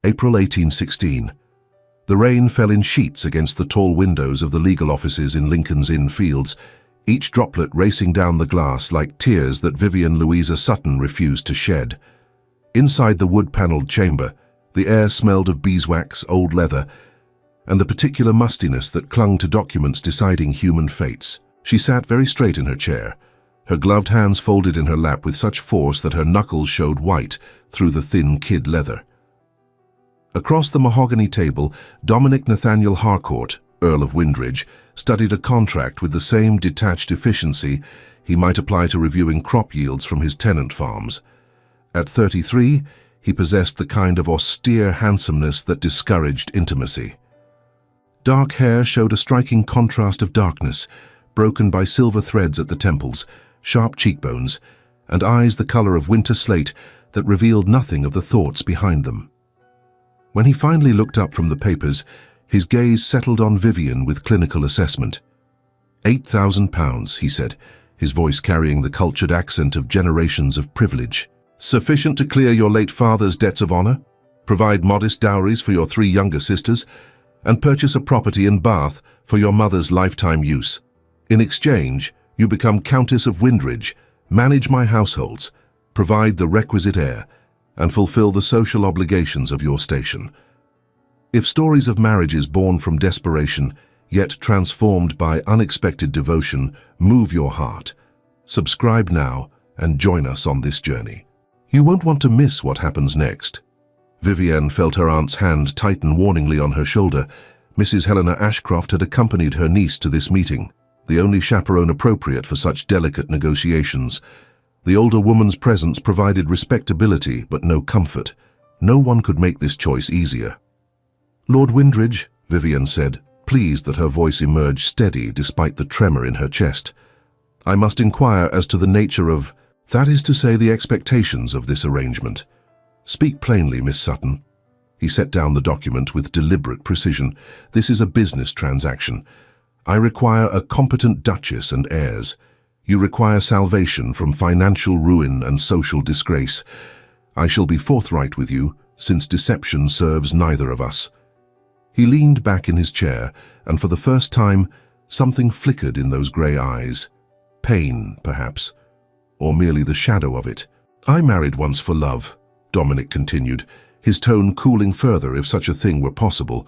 April 1816. The rain fell in sheets against the tall windows of the legal offices in Lincoln's Inn Fields, each droplet racing down the glass like tears that Vivian Louisa Sutton refused to shed. Inside the wood-panelled chamber, the air smelled of beeswax, old leather, and the particular mustiness that clung to documents deciding human fates. She sat very straight in her chair, her gloved hands folded in her lap with such force that her knuckles showed white through the thin kid leather. Across the mahogany table, Dominic Nathaniel Harcourt, Earl of Windridge, studied a contract with the same detached efficiency he might apply to reviewing crop yields from his tenant farms. At 33, he possessed the kind of austere handsomeness that discouraged intimacy. Dark hair showed a striking contrast of darkness, broken by silver threads at the temples, sharp cheekbones, and eyes the color of winter slate that revealed nothing of the thoughts behind them. When he finally looked up from the papers, his gaze settled on Vivian with clinical assessment. £8,000, he said, his voice carrying the cultured accent of generations of privilege. Sufficient to clear your late father's debts of honor, provide modest dowries for your 3 younger sisters, and purchase a property in Bath for your mother's lifetime use. In exchange, you become Countess of Windridge, manage my households, provide the requisite heir, and fulfill the social obligations of your station. If stories of marriages born from desperation, yet transformed by unexpected devotion, move your heart, subscribe now and join us on this journey. You won't want to miss what happens next. Vivian felt her aunt's hand tighten warningly on her shoulder. Mrs. Helena Ashcroft had accompanied her niece to this meeting, the only chaperone appropriate for such delicate negotiations. The older woman's presence provided respectability but no comfort. No one could make this choice easier. Lord Windridge, Vivian said, pleased that her voice emerged steady despite the tremor in her chest. I must inquire as to the nature of, that is to say, the expectations of this arrangement. Speak plainly, Miss Sutton. He set down the document with deliberate precision. This is a business transaction. I require a competent duchess and heirs. You require salvation from financial ruin and social disgrace. I shall be forthright with you, since deception serves neither of us. He leaned back in his chair, and for the first time, something flickered in those grey eyes. Pain, perhaps, or merely the shadow of it. I married once for love, Dominic continued, his tone cooling further if such a thing were possible.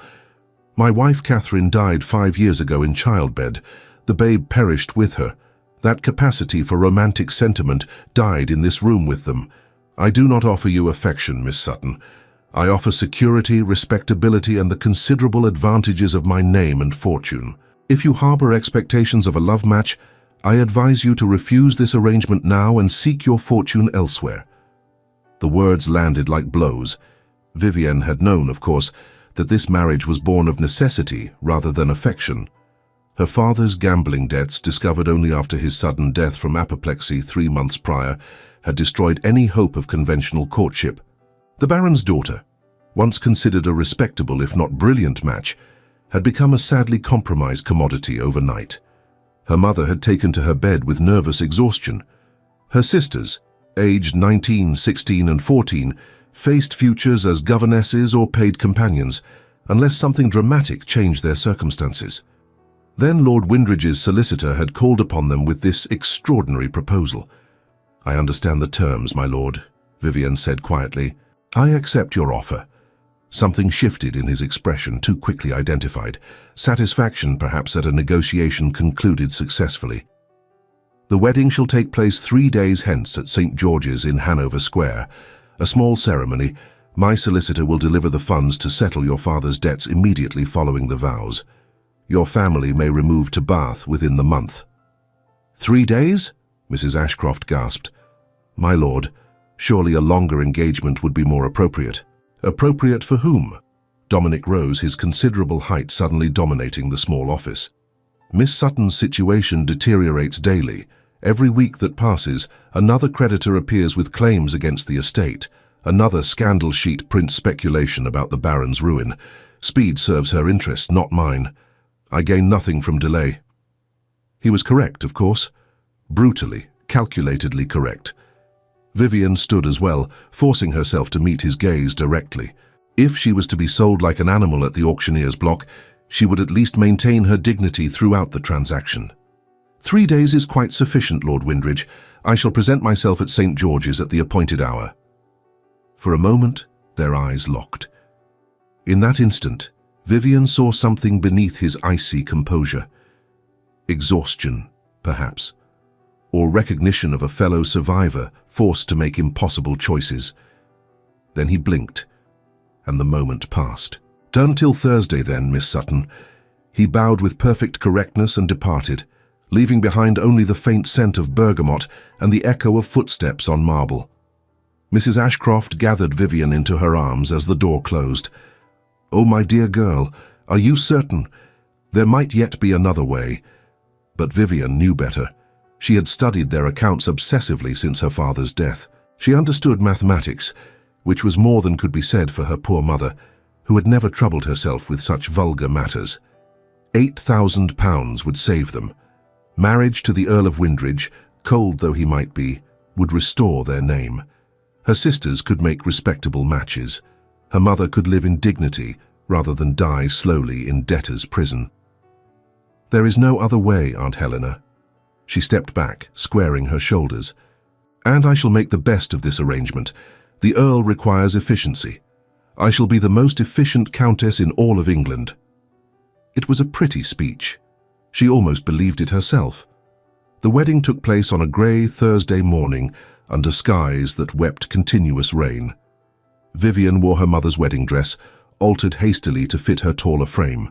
My wife Catherine died 5 years ago in childbed. The babe perished with her. That capacity for romantic sentiment died in this room with them. I do not offer you affection, Miss Sutton. I offer security, respectability, and the considerable advantages of my name and fortune. If you harbor expectations of a love match, I advise you to refuse this arrangement now and seek your fortune elsewhere. The words landed like blows. Vivian had known, of course, that this marriage was born of necessity rather than affection. Her father's gambling debts, discovered only after his sudden death from apoplexy 3 months prior, had destroyed any hope of conventional courtship. The Baron's daughter, once considered a respectable if not brilliant match, had become a sadly compromised commodity overnight. Her mother had taken to her bed with nervous exhaustion. Her sisters, aged 19, 16, and 14, faced futures as governesses or paid companions, unless something dramatic changed their circumstances. Then Lord Windridge's solicitor had called upon them with this extraordinary proposal. I understand the terms, my lord, Vivian said quietly. I accept your offer. Something shifted in his expression, too quickly identified. Satisfaction, perhaps, at a negotiation concluded successfully. The wedding shall take place 3 days hence at St. George's in Hanover Square. A small ceremony. My solicitor will deliver the funds to settle your father's debts immediately following the vows. Your family may remove to Bath within the month. 3 days? Mrs. Ashcroft gasped. My lord, surely a longer engagement would be more appropriate. Appropriate for whom? Dominic rose, his considerable height suddenly dominating the small office. Miss Sutton's situation deteriorates daily. Every week that passes, another creditor appears with claims against the estate. Another scandal sheet prints speculation about the Baron's ruin. Speed serves her interests, not mine. I gain nothing from delay. He was correct, of course. Brutally, calculatedly correct. Vivian stood as well, forcing herself to meet his gaze directly. If she was to be sold like an animal at the auctioneer's block, she would at least maintain her dignity throughout the transaction. 3 days is quite sufficient, Lord Windridge. I shall present myself at St. George's at the appointed hour. For a moment, their eyes locked. In that instant, Vivian saw something beneath his icy composure. Exhaustion, perhaps, or recognition of a fellow survivor forced to make impossible choices. Then he blinked, and the moment passed. "Turn till Thursday then, Miss Sutton." He bowed with perfect correctness and departed, leaving behind only the faint scent of bergamot and the echo of footsteps on marble. Mrs. Ashcroft gathered Vivian into her arms as the door closed. "Oh, my dear girl, are you certain? There might yet be another way." But Vivian knew better. She had studied their accounts obsessively since her father's death. She understood mathematics, which was more than could be said for her poor mother, who had never troubled herself with such vulgar matters. £8,000 would save them. Marriage to the Earl of Windridge, cold though he might be, would restore their name. Her sisters could make respectable matches. Her mother could live in dignity rather than die slowly in debtor's prison. "There is no other way, Aunt Helena." She stepped back, squaring her shoulders. "And I shall make the best of this arrangement. The Earl requires efficiency. I shall be the most efficient countess in all of England." It was a pretty speech. She almost believed it herself. The wedding took place on a grey Thursday morning under skies that wept continuous rain. Vivian wore her mother's wedding dress, altered hastily to fit her taller frame.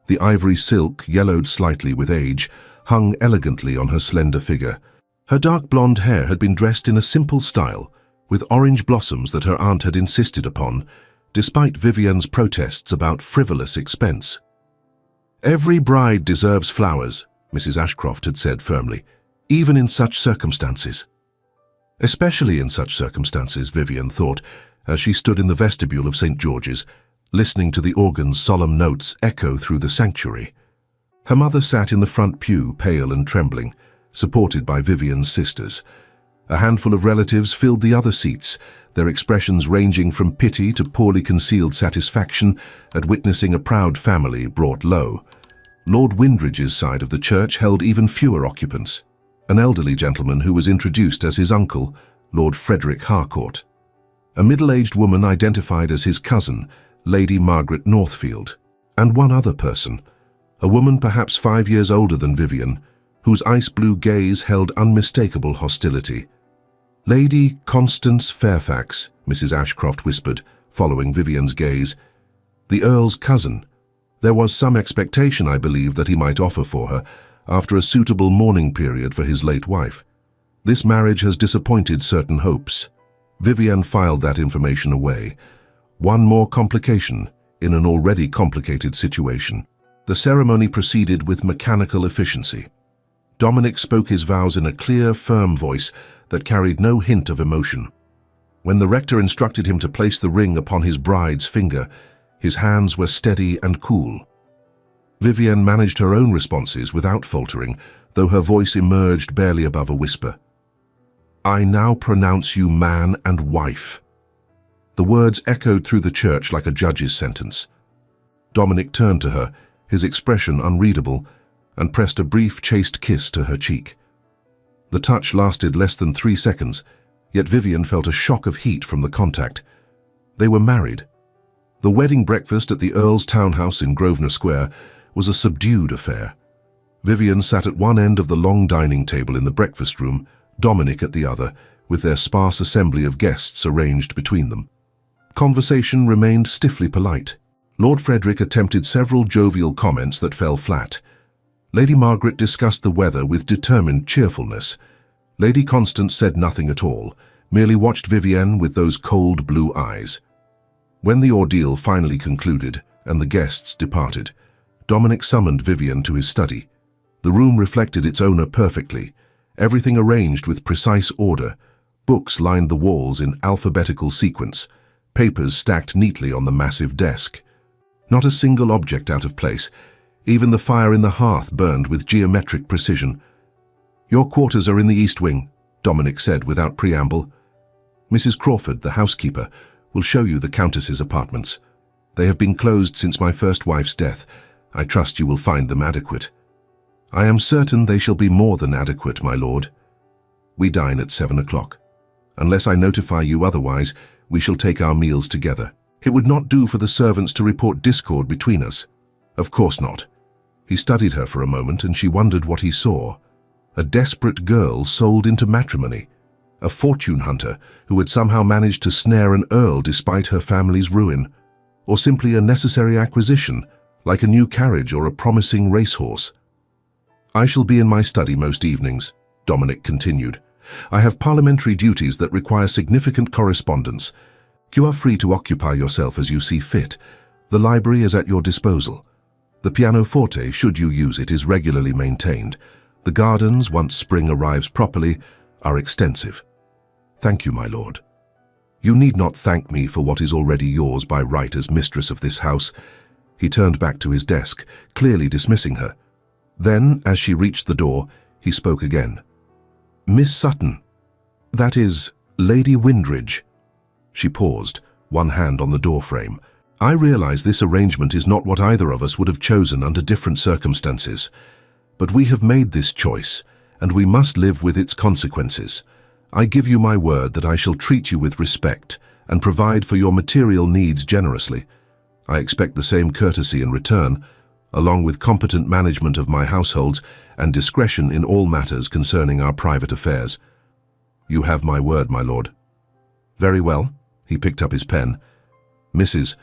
The ivory silk, yellowed slightly with age, hung elegantly on her slender figure. Her dark blonde hair had been dressed in a simple style, with orange blossoms that her aunt had insisted upon, despite Vivian's protests about frivolous expense. "Every bride deserves flowers," Mrs. Ashcroft had said firmly, "even in such circumstances." Especially in such circumstances, Vivian thought, as she stood in the vestibule of St. George's, listening to the organ's solemn notes echo through the sanctuary. Her mother sat in the front pew, pale and trembling, supported by Vivian's sisters. A handful of relatives filled the other seats, their expressions ranging from pity to poorly concealed satisfaction at witnessing a proud family brought low. Lord Windridge's side of the church held even fewer occupants, an elderly gentleman who was introduced as his uncle, Lord Frederick Harcourt. A middle-aged woman identified as his cousin, Lady Margaret Northfield, and one other person, a woman perhaps 5 years older than Vivian, whose ice-blue gaze held unmistakable hostility. "Lady Constance Fairfax," Mrs. Ashcroft whispered, following Vivian's gaze. "The Earl's cousin. There was some expectation, I believe, that he might offer for her, after a suitable mourning period for his late wife. This marriage has disappointed certain hopes." Vivian filed that information away. One more complication in an already complicated situation. The ceremony proceeded with mechanical efficiency. Dominic spoke his vows in a clear, firm voice that carried no hint of emotion. When the rector instructed him to place the ring upon his bride's finger, his hands were steady and cool. Vivian managed her own responses without faltering, though her voice emerged barely above a whisper. "I now pronounce you man and wife." The words echoed through the church like a judge's sentence. Dominic turned to her, his expression unreadable, and pressed a brief, chaste kiss to her cheek. The touch lasted less than 3 seconds, yet Vivian felt a shock of heat from the contact. They were married. The wedding breakfast at the Earl's townhouse in Grosvenor Square was a subdued affair. Vivian sat at one end of the long dining table in the breakfast room, Dominic at the other, with their sparse assembly of guests arranged between them. Conversation remained stiffly polite. Lord Frederick attempted several jovial comments that fell flat. Lady Margaret discussed the weather with determined cheerfulness. Lady Constance said nothing at all, merely watched Vivian with those cold blue eyes. When the ordeal finally concluded and the guests departed, Dominic summoned Vivian to his study. The room reflected its owner perfectly, everything arranged with precise order. Books lined the walls in alphabetical sequence, papers stacked neatly on the massive desk. Not a single object out of place. Even the fire in the hearth burned with geometric precision. "Your quarters are in the East Wing," Dominic said without preamble. Mrs. Crawford, the housekeeper, will show you the Countess's apartments. They have been closed since my first wife's death. I trust you will find them adequate." "I am certain they shall be more than adequate, my lord. We dine at 7 o'clock. Unless I notify you otherwise, we shall take our meals together. It would not do for the servants to report discord between us." "Of course not." He studied her for a moment, and she wondered what he saw. A desperate girl sold into matrimony. A fortune hunter who had somehow managed to snare an earl despite her family's ruin. Or simply a necessary acquisition, like a new carriage or a promising racehorse. "I shall be in my study most evenings," Dominic continued. "I have parliamentary duties that require significant correspondence. You are free to occupy yourself as you see fit. The library is at your disposal. The pianoforte, should you use it, is regularly maintained. The gardens, once spring arrives properly, are extensive." "Thank you, my lord." "You need not thank me for what is already yours by right as mistress of this house." He turned back to his desk, clearly dismissing her. Then, as she reached the door, he spoke again. "Miss Sutton. That is, Lady Windridge." She paused, one hand on the doorframe. "I realize this arrangement is not what either of us would have chosen under different circumstances. But we have made this choice, and we must live with its consequences. I give you my word that I shall treat you with respect and provide for your material needs generously. I expect the same courtesy in return, along with competent management of my households and discretion in all matters concerning our private affairs. You have my word, my lord." "Very well." He picked up his pen. "Mrs.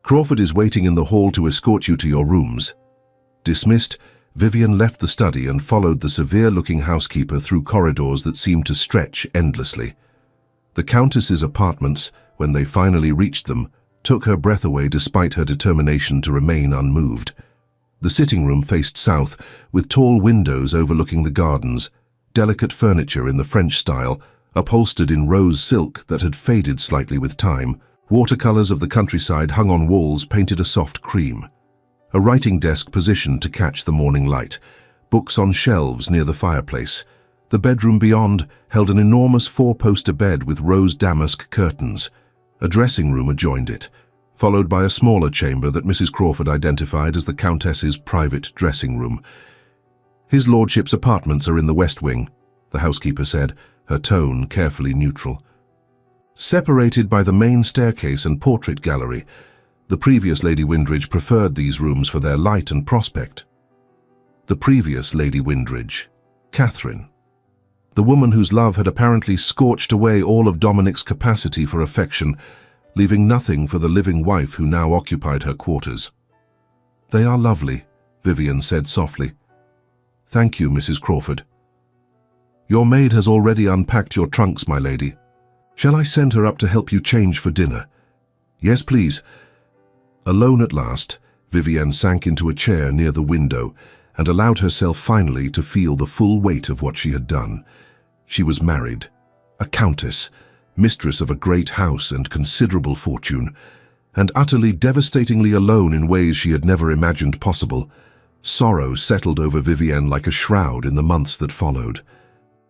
Crawford is waiting in the hall to escort you to your rooms." Dismissed, Vivian left the study and followed the severe-looking housekeeper through corridors that seemed to stretch endlessly. The Countess's apartments, when they finally reached them, took her breath away despite her determination to remain unmoved. The sitting room faced south, with tall windows overlooking the gardens, delicate furniture in the French style, upholstered in rose silk that had faded slightly with time. Watercolors of the countryside hung on walls painted a soft cream. A writing desk positioned to catch the morning light, books on shelves near the fireplace. The bedroom beyond held an enormous four-poster bed with rose damask curtains. A dressing room adjoined it, followed by a smaller chamber that Mrs. Crawford identified as the Countess's private dressing room. "His lordship's apartments are in the west wing," the housekeeper said, her tone carefully neutral. Separated by the main staircase and portrait gallery, the previous Lady Windridge preferred these rooms for their light and prospect. The previous Lady Windridge, Catherine. The woman whose love had apparently scorched away all of Dominic's capacity for affection, leaving nothing for the living wife who now occupied her quarters. "They are lovely," Vivian said softly. "Thank you, Mrs. Crawford." "Your maid has already unpacked your trunks, my lady. Shall I send her up to help you change for dinner?" "Yes, please." Alone at last, Vivienne sank into a chair near the window and allowed herself finally to feel the full weight of what she had done. She was married, a countess, mistress of a great house and considerable fortune, and utterly devastatingly alone in ways she had never imagined possible. Sorrow settled over Vivienne like a shroud in the months that followed.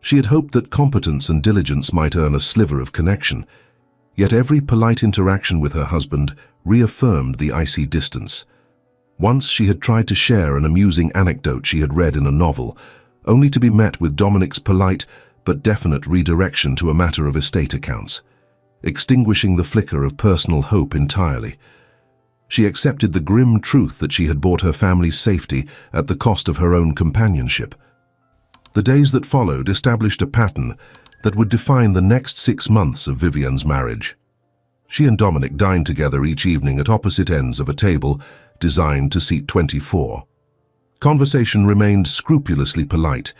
She had hoped that competence and diligence might earn a sliver of connection, yet every polite interaction with her husband reaffirmed the icy distance. Once she had tried to share an amusing anecdote she had read in a novel, only to be met with Dominic's polite but definite redirection to a matter of estate accounts, extinguishing the flicker of personal hope entirely. She accepted the grim truth that she had bought her family's safety at the cost of her own companionship. The days that followed established a pattern that would define the next 6 months of Vivian's marriage. She and Dominic dined together each evening at opposite ends of a table designed to seat 24. Conversation remained scrupulously polite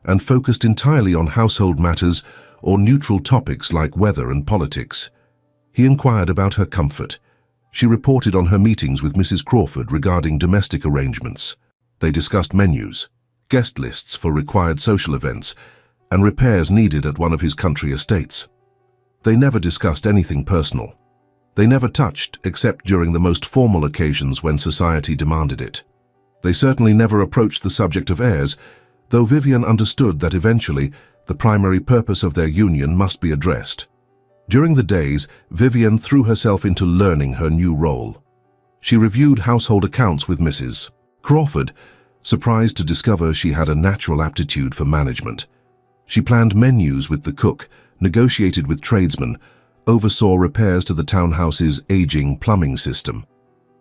and focused entirely on household matters or neutral topics like weather and politics. He inquired about her comfort. She reported on her meetings with Mrs. Crawford regarding domestic arrangements. They discussed menus, guest lists for required social events, and repairs needed at one of his country estates. They never discussed anything personal. They never touched except during the most formal occasions when society demanded it. They certainly never approached the subject of heirs, though Vivian understood that eventually the primary purpose of their union must be addressed. During the days, Vivian threw herself into learning her new role. She reviewed household accounts with Mrs. Crawford, surprised to discover she had a natural aptitude for management. She planned menus with the cook, negotiated with tradesmen, oversaw repairs to the townhouse's aging plumbing system.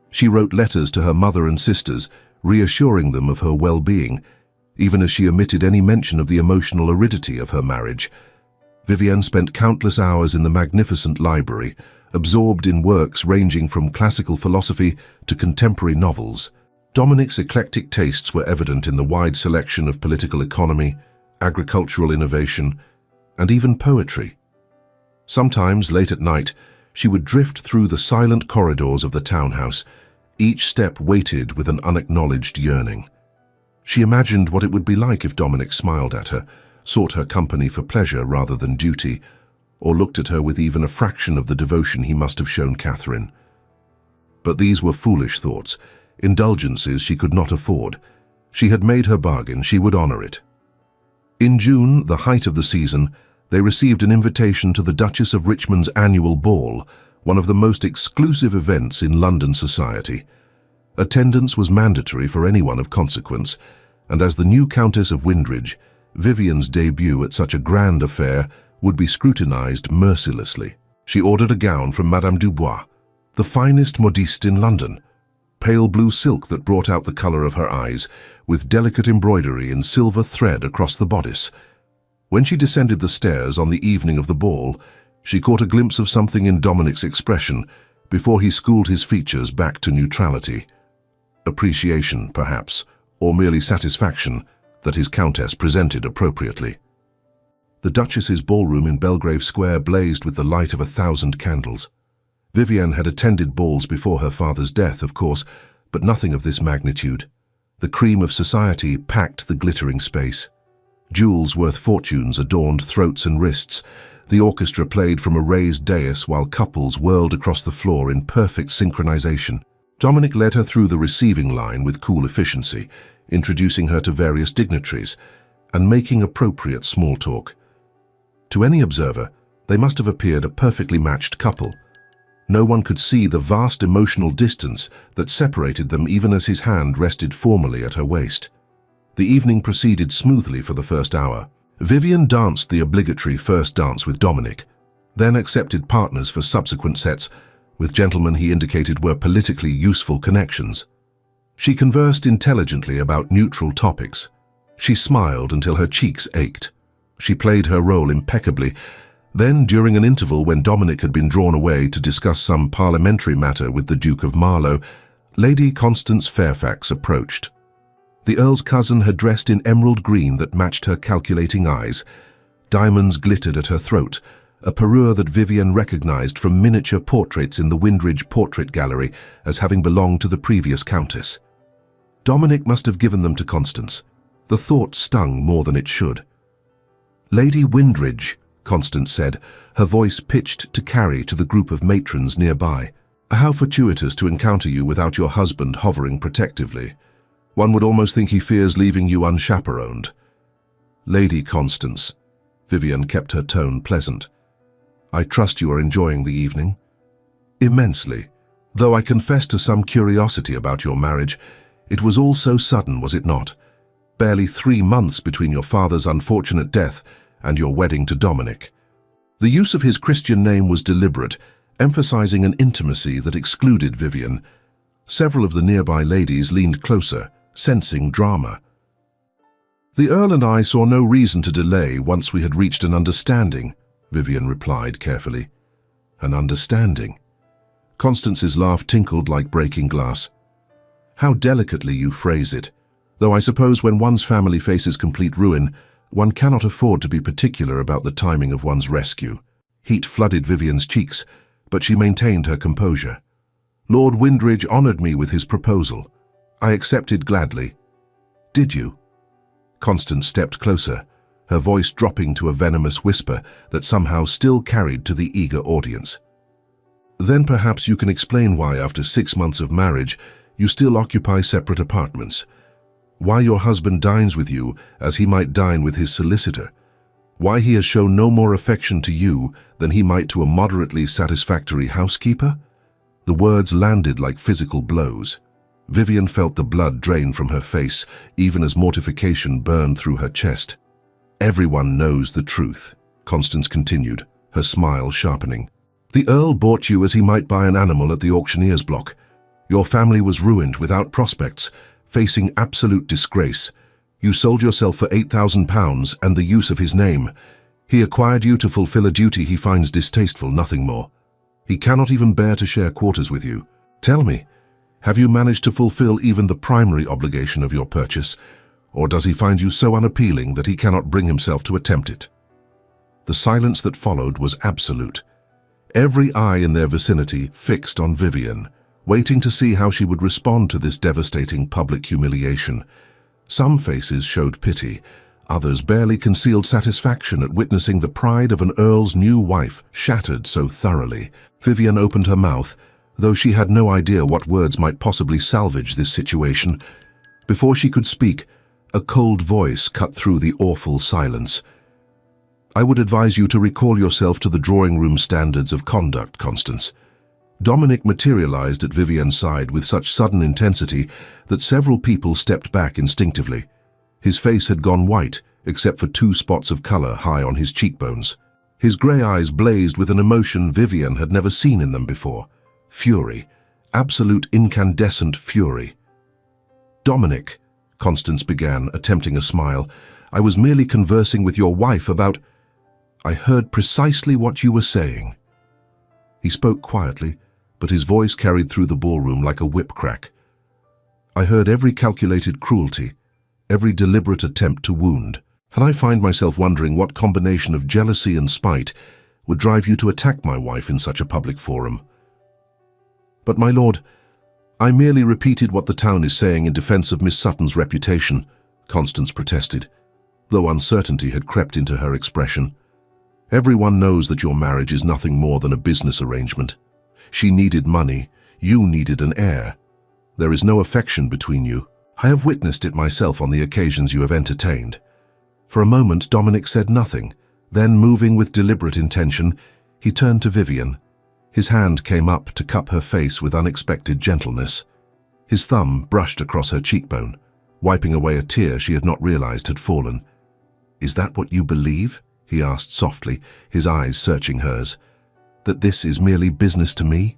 She wrote letters to her mother and sisters, reassuring them of her well-being, even as she omitted any mention of the emotional aridity of her marriage. Vivian spent countless hours in the magnificent library, absorbed in works ranging from classical philosophy to contemporary novels. Dominic's eclectic tastes were evident in the wide selection of political economy, agricultural innovation, and even poetry. Sometimes, late at night, she would drift through the silent corridors of the townhouse, each step weighted with an unacknowledged yearning. She imagined what it would be like if Dominic smiled at her, sought her company for pleasure rather than duty, or looked at her with even a fraction of the devotion he must have shown Catherine. But these were foolish thoughts, indulgences she could not afford. She had made her bargain, she would honor it. In June, the height of the season, they received an invitation to the Duchess of Richmond's annual ball, one of the most exclusive events in London society. Attendance was mandatory for anyone of consequence, and as the new Countess of Windridge, Vivian's debut at such a grand affair would be scrutinized mercilessly. She ordered a gown from Madame Dubois, the finest modiste in London, pale blue silk that brought out the color of her eyes, with delicate embroidery in silver thread across the bodice. When she descended the stairs on the evening of the ball, she caught a glimpse of something in Dominic's expression before he schooled his features back to neutrality. Appreciation, perhaps, or merely satisfaction that his countess presented appropriately. The Duchess's ballroom in Belgrave Square blazed with the light of 1,000 candles. Vivian had attended balls before her father's death, of course, but nothing of this magnitude. The cream of society packed the glittering space. Jewels worth fortunes adorned throats and wrists. The orchestra played from a raised dais while couples whirled across the floor in perfect synchronization. Dominic led her through the receiving line with cool efficiency, introducing her to various dignitaries and making appropriate small talk. To any observer, they must have appeared a perfectly matched couple. No one could see the vast emotional distance that separated them even as his hand rested formally at her waist. The evening proceeded smoothly for the first hour. Vivian danced the obligatory first dance with Dominic, then accepted partners for subsequent sets with gentlemen he indicated were politically useful connections. She conversed intelligently about neutral topics. She smiled until her cheeks ached. She played her role impeccably. Then, during an interval when Dominic had been drawn away to discuss some parliamentary matter with the Duke of Marlow, Lady Constance Fairfax approached. The Earl's cousin had dressed in emerald green that matched her calculating eyes. Diamonds glittered at her throat, a parure that Vivian recognized from miniature portraits in the Windridge Portrait Gallery as having belonged to the previous countess. Dominic must have given them to Constance. The thought stung more than it should. "Lady Windridge," Constance said, her voice pitched to carry to the group of matrons nearby. "How fortuitous to encounter you without your husband hovering protectively. One would almost think he fears leaving you unchaperoned." "Lady Constance," Vivian kept her tone pleasant. "I trust you are enjoying the evening?" "Immensely. Though I confess to some curiosity about your marriage. It was all so sudden, was it not? Barely 3 months between your father's unfortunate death and your wedding to Dominic." The use of his Christian name was deliberate, emphasizing an intimacy that excluded Vivian. Several of the nearby ladies leaned closer, sensing drama. "The Earl and I saw no reason to delay once we had reached an understanding," Vivian replied carefully. "An understanding?" Constance's laugh tinkled like breaking glass. "How delicately you phrase it. Though I suppose when one's family faces complete ruin, one cannot afford to be particular about the timing of one's rescue." Heat flooded Vivian's cheeks, but she maintained her composure. "Lord Windridge honored me with his proposal. I accepted gladly." "Did you?" Constance stepped closer, her voice dropping to a venomous whisper that somehow still carried to the eager audience. "Then perhaps you can explain why, after 6 months of marriage, you still occupy separate apartments. Why your husband dines with you as he might dine with his solicitor. Why he has shown no more affection to you than he might to a moderately satisfactory housekeeper? The words landed like physical blows. Vivian felt the blood drain from her face, even as mortification burned through her chest. Everyone knows the truth, Constance continued, her smile sharpening. The Earl bought you as he might buy an animal at the auctioneer's block. Your family was ruined without prospects, facing absolute disgrace. You sold yourself for £8,000 and the use of his name. He acquired you to fulfill a duty he finds distasteful, nothing more. He cannot even bear to share quarters with you. Tell me, have you managed to fulfill even the primary obligation of your purchase, or does he find you so unappealing that he cannot bring himself to attempt it? The silence that followed was absolute. Every eye in their vicinity fixed on Vivian, waiting to see how she would respond to this devastating public humiliation. Some faces showed pity, others barely concealed satisfaction at witnessing the pride of an earl's new wife shattered so thoroughly. Vivian opened her mouth, though she had no idea what words might possibly salvage this situation. Before she could speak, a cold voice cut through the awful silence. I would advise you to recall yourself to the drawing room standards of conduct, Constance. Dominic materialized at Vivian's side with such sudden intensity that several people stepped back instinctively. His face had gone white, except for 2 spots of color high on his cheekbones. His grey eyes blazed with an emotion Vivian had never seen in them before. Fury. Absolute incandescent fury. Dominic, Constance began, attempting a smile, I was merely conversing with your wife about... I heard precisely what you were saying. He spoke quietly, but his voice carried through the ballroom like a whip crack. I heard every calculated cruelty, every deliberate attempt to wound, and I find myself wondering what combination of jealousy and spite would drive you to attack my wife in such a public forum. But my lord, I merely repeated what the town is saying in defense of Miss Sutton's reputation, Constance protested, though uncertainty had crept into her expression. Everyone knows that your marriage is nothing more than a business arrangement. She needed money, you needed an heir. There is no affection between you. I have witnessed it myself on the occasions you have entertained. For a moment, Dominic said nothing. Then, moving with deliberate intention, he turned to Vivian. His hand came up to cup her face with unexpected gentleness. His thumb brushed across her cheekbone, wiping away a tear she had not realized had fallen. Is that what you believe? He asked softly, his eyes searching hers. That this is merely business to me?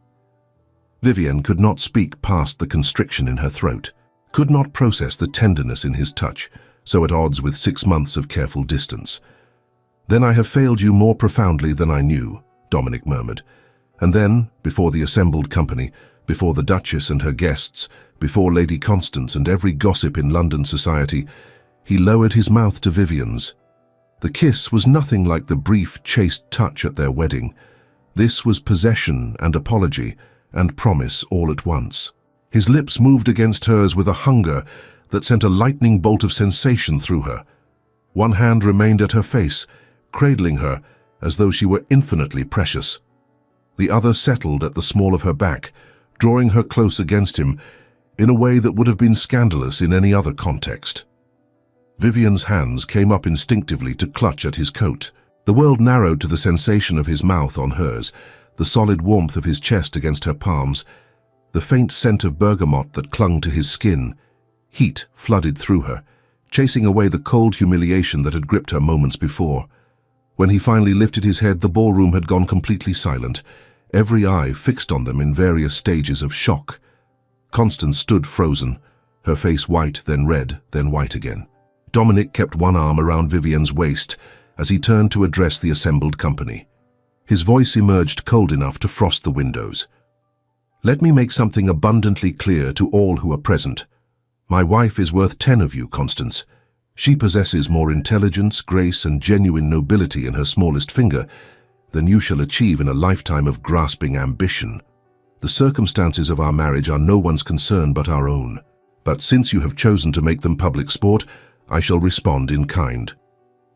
Vivian could not speak past the constriction in her throat, could not process the tenderness in his touch, so at odds with 6 months of careful distance. Then I have failed you more profoundly than I knew, Dominic murmured. And then, before the assembled company, before the Duchess and her guests, before Lady Constance and every gossip in London society, he lowered his mouth to Vivian's. The kiss was nothing like the brief, chaste touch at their wedding. This was possession and apology and promise all at once. His lips moved against hers with a hunger that sent a lightning bolt of sensation through her. One hand remained at her face, cradling her as though she were infinitely precious. The other settled at the small of her back, drawing her close against him in a way that would have been scandalous in any other context. Vivian's hands came up instinctively to clutch at his coat. The world narrowed to the sensation of his mouth on hers, the solid warmth of his chest against her palms, the faint scent of bergamot that clung to his skin. Heat flooded through her, chasing away the cold humiliation that had gripped her moments before. When he finally lifted his head, the ballroom had gone completely silent, every eye fixed on them in various stages of shock. Constance stood frozen, her face white, then red, then white again. Dominic kept one arm around Vivian's waist as he turned to address the assembled company. His voice emerged cold enough to frost the windows. Let me make something abundantly clear to all who are present. My wife is worth 10 of you, Constance. She possesses more intelligence, grace, and genuine nobility in her smallest finger than you shall achieve in a lifetime of grasping ambition. The circumstances of our marriage are no one's concern but our own. But since you have chosen to make them public sport, I shall respond in kind.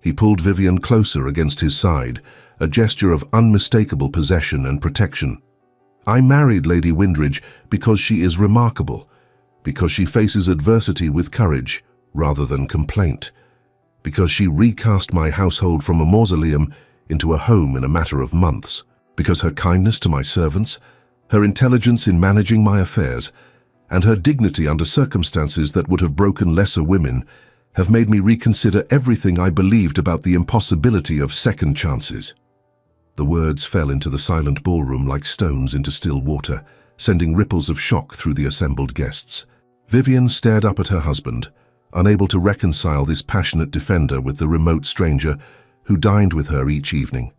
He pulled Vivian closer against his side, a gesture of unmistakable possession and protection. I married Lady Windridge because she is remarkable, because she faces adversity with courage rather than complaint, because she recast my household from a mausoleum into a home in a matter of months, because her kindness to my servants, her intelligence in managing my affairs, and her dignity under circumstances that would have broken lesser women have made me reconsider everything I believed about the impossibility of second chances. The words fell into the silent ballroom like stones into still water, sending ripples of shock through the assembled guests. Vivian stared up at her husband, unable to reconcile this passionate defender with the remote stranger who dined with her each evening.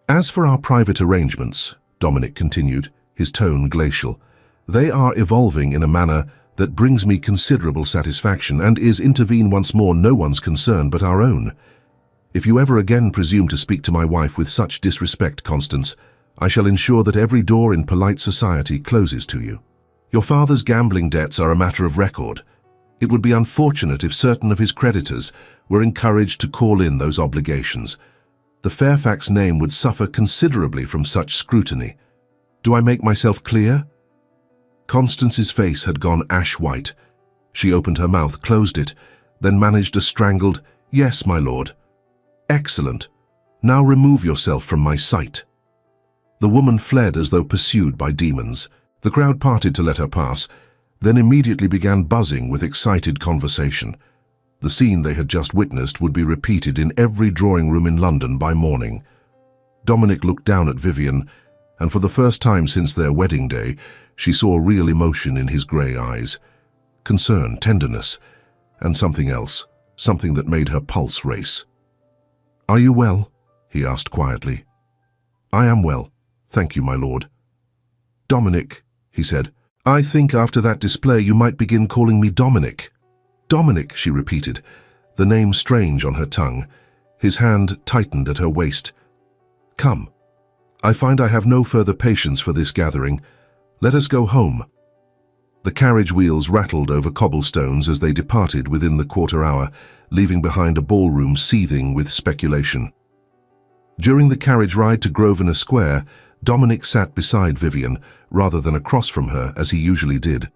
As for our private arrangements, Dominic continued, his tone glacial, they are evolving in a manner that brings me considerable satisfaction and is, intervene once more, no one's concern but our own. If you ever again presume to speak to my wife with such disrespect, Constance, I shall ensure that every door in polite society closes to you. Your father's gambling debts are a matter of record. It would be unfortunate if certain of his creditors were encouraged to call in those obligations. The Fairfax name would suffer considerably from such scrutiny. Do I make myself clear? Constance's face had gone ash-white. She opened her mouth, closed it, then managed a strangled, "Yes, my lord." "Excellent. Now remove yourself from my sight." The woman fled as though pursued by demons. The crowd parted to let her pass, then immediately began buzzing with excited conversation. The scene they had just witnessed would be repeated in every drawing room in London by morning. Dominic looked down at Vivian, and for the first time since their wedding day, she saw real emotion in his grey eyes. Concern, tenderness, and something else, something that made her pulse race. "Are you well?" he asked quietly. "I am well, thank you, my lord." "Dominic," he said, "I think after that display you might begin calling me Dominic." "Dominic," she repeated, the name strange on her tongue. His hand tightened at her waist. "Come. I find I have no further patience for this gathering. Let us go home." The carriage wheels rattled over cobblestones as they departed within the quarter hour, leaving behind a ballroom seething with speculation. During the carriage ride to Grosvenor Square, Dominic sat beside Vivian, rather than across from her as he usually did.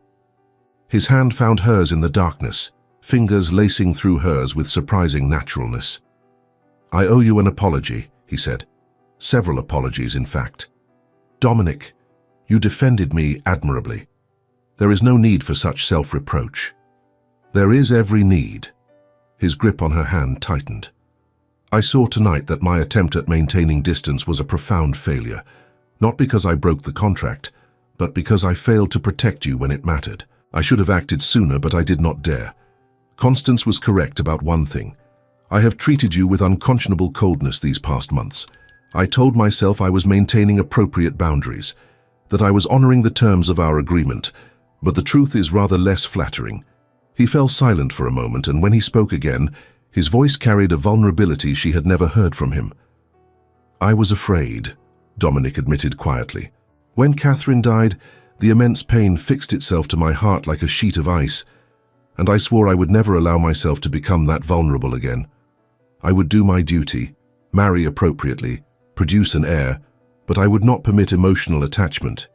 His hand found hers in the darkness, fingers lacing through hers with surprising naturalness. "I owe you an apology," he said. "Several apologies, in fact. Dominic, you defended me admirably. There is no need for such self-reproach." "There is every need." His grip on her hand tightened. "I saw tonight that my attempt at maintaining distance was a profound failure, not because I broke the contract, but because I failed to protect you when it mattered. I should have acted sooner, but I did not dare. Constance was correct about one thing. I have treated you with unconscionable coldness these past months. I told myself I was maintaining appropriate boundaries, that I was honoring the terms of our agreement, but the truth is rather less flattering." He fell silent for a moment, and when he spoke again, his voice carried a vulnerability she had never heard from him. "I was afraid," Dominic admitted quietly. "When Catherine died, the immense pain fixed itself to my heart like a sheet of ice, and I swore I would never allow myself to become that vulnerable again. I would do my duty, marry appropriately, produce an heir, but I would not permit emotional attachment.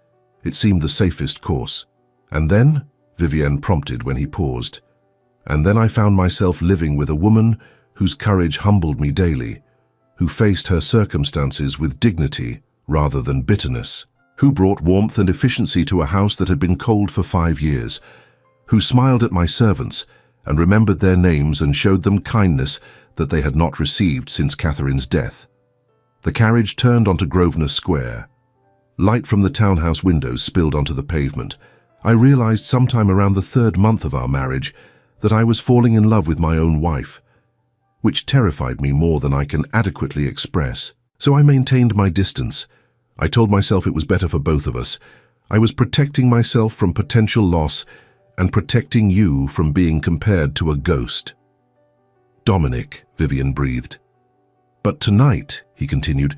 It seemed the safest course. And then?" Vivienne prompted when he paused. "And then I found myself living with a woman whose courage humbled me daily, who faced her circumstances with dignity rather than bitterness, who brought warmth and efficiency to a house that had been cold for 5 years, who smiled at my servants and remembered their names and showed them kindness that they had not received since Catherine's death." The carriage turned onto Grosvenor Square. Light from the townhouse windows spilled onto the pavement. I realized sometime around the 3rd month of our marriage that I was falling in love with my own wife, which terrified me more than I can adequately express. So I maintained my distance. I told myself it was better for both of us. I was protecting myself from potential loss and protecting you from being compared to a ghost. "Dominic," Vivian breathed. "But tonight," he continued,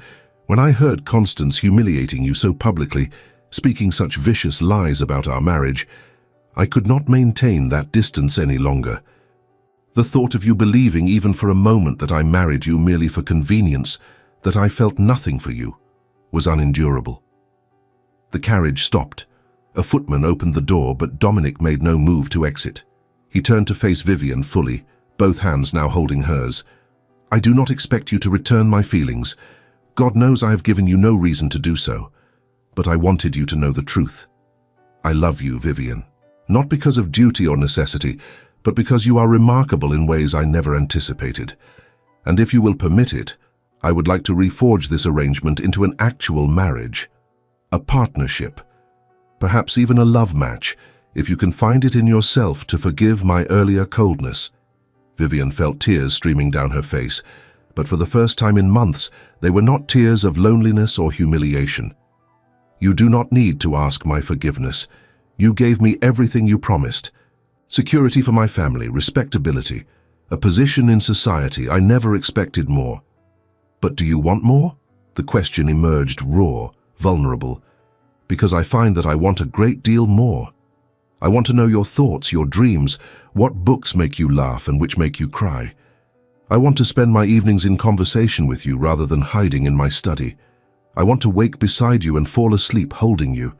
"when I heard Constance humiliating you so publicly, speaking such vicious lies about our marriage, I could not maintain that distance any longer. The thought of you believing even for a moment that I married you merely for convenience, that I felt nothing for you, was unendurable." The carriage stopped. A footman opened the door, but Dominic made no move to exit. He turned to face Vivian fully, both hands now holding hers. "I do not expect you to return my feelings. God knows I have given you no reason to do so. But I wanted you to know the truth. I love you, Vivian. Not because of duty or necessity, but because you are remarkable in ways I never anticipated. And if you will permit it, I would like to reforge this arrangement into an actual marriage. A partnership. Perhaps even a love match, if you can find it in yourself to forgive my earlier coldness." Vivian felt tears streaming down her face, but for the first time in months, they were not tears of loneliness or humiliation. "You do not need to ask my forgiveness. You gave me everything you promised. Security for my family, respectability, a position in society. I never expected more. But do you want more?" The question emerged raw, vulnerable, "Because I find that I want a great deal more. I want to know your thoughts, your dreams, what books make you laugh and which make you cry. I want to spend my evenings in conversation with you rather than hiding in my study. I want to wake beside you and fall asleep holding you.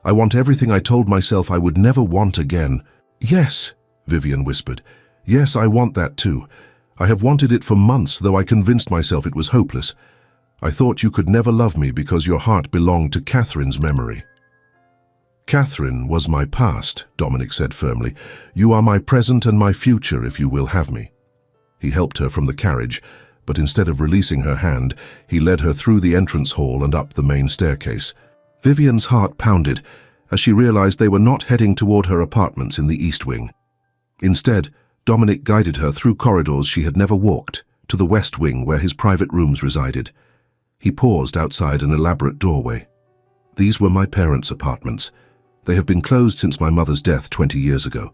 I want everything I told myself I would never want again." "Yes," Vivian whispered. "Yes, I want that too. I have wanted it for months, though I convinced myself it was hopeless. I thought you could never love me because your heart belonged to Catherine's memory." "Catherine was my past," Dominic said firmly. "You are my present and my future if you will have me." He helped her from the carriage, but instead of releasing her hand, he led her through the entrance hall and up the main staircase. Vivian's heart pounded as she realized they were not heading toward her apartments in the East Wing. Instead, Dominic guided her through corridors she had never walked, to the West Wing where his private rooms resided. He paused outside an elaborate doorway. "These were my parents' apartments. They have been closed since my mother's death 20 years ago.